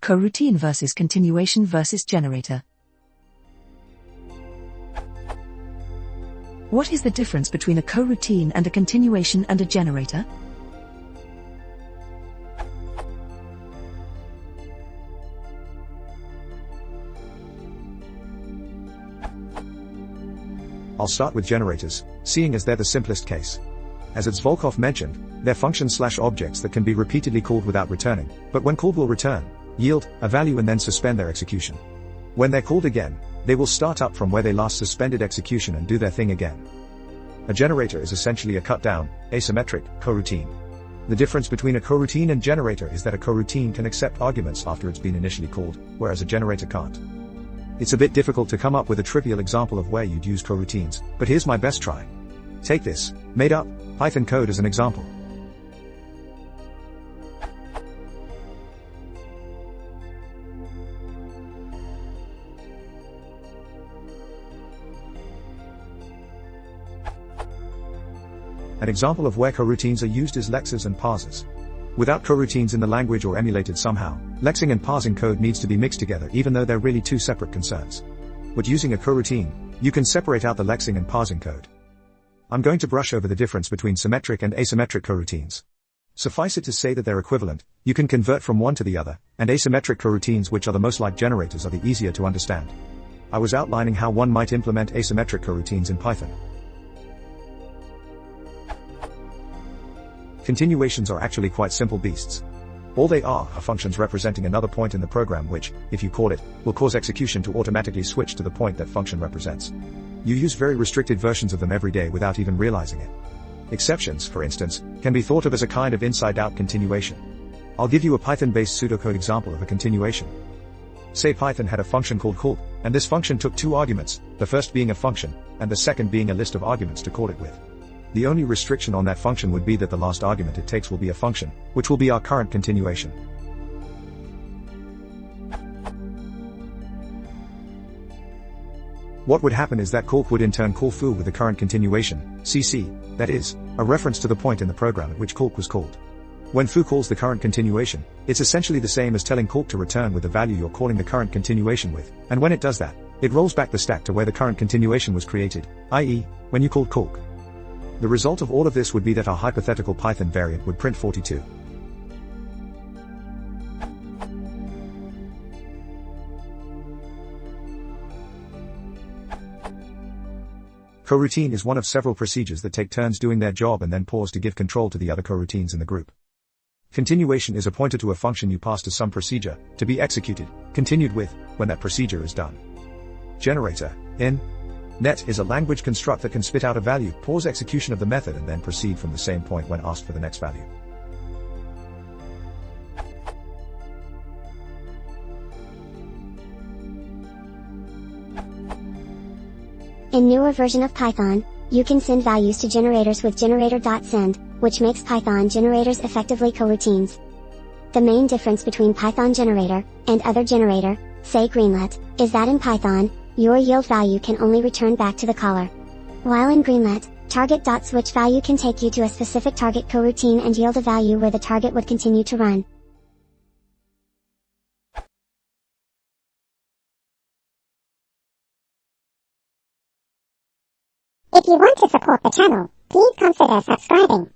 Coroutine versus continuation versus generator. What is the difference between a coroutine and a continuation and a generator? I'll start with generators, seeing as they're the simplest case. As it's Volkov mentioned, they're functions/objects that can be repeatedly called without returning, but when called will return, yield a value and then suspend their execution. When they're called again, they will start up from where they last suspended execution and do their thing again. A generator is essentially a cut-down, asymmetric, coroutine. The difference between a coroutine and generator is that a coroutine can accept arguments after it's been initially called, whereas a generator can't. It's a bit difficult to come up with a trivial example of where you'd use coroutines, but here's my best try. Take this made-up Python code as an example. An example of where coroutines are used is lexes and parsers. Without coroutines in the language or emulated somehow, lexing and parsing code needs to be mixed together even though they're really two separate concerns. But using a coroutine, you can separate out the lexing and parsing code. I'm going to brush over the difference between symmetric and asymmetric coroutines. Suffice it to say that they're equivalent, you can convert from one to the other, and asymmetric coroutines, which are the most like generators, are the easier to understand. I was outlining how one might implement asymmetric coroutines in Python. Continuations are actually quite simple beasts. All they are functions representing another point in the program which, if you call it, will cause execution to automatically switch to the point that function represents. You use very restricted versions of them every day without even realizing it. Exceptions, for instance, can be thought of as a kind of inside-out continuation. I'll give you a Python-based pseudocode example of a continuation. Say Python had a function called call, and this function took two arguments, the first being a function, and the second being a list of arguments to call it with. The only restriction on that function would be that the last argument it takes will be a function, which will be our current continuation. What would happen is that call would in turn call foo with the current continuation, cc, that is, a reference to the point in the program at which call was called. When foo calls the current continuation, it's essentially the same as telling call to return with the value you're calling the current continuation with, and when it does that, it rolls back the stack to where the current continuation was created, i.e., when you called call. The result of all of this would be that our hypothetical Python variant would print 42. Coroutine is one of several procedures that take turns doing their job and then pause to give control to the other coroutines in the group. Continuation is a pointer to a function you pass to some procedure, to be executed, continued with, when that procedure is done. Generator, in net, is a language construct that can spit out a value, pause execution of the method and then proceed from the same point when asked for the next value. In newer version of Python, you can send values to generators with generator.send, which makes Python generators effectively coroutines. The main difference between Python generator and other generator, say Greenlet, is that in Python, your yield value can only return back to the caller. While in Greenlet, target.switch value can take you to a specific target coroutine and yield a value where the target would continue to run. If you want to support the channel, please consider subscribing.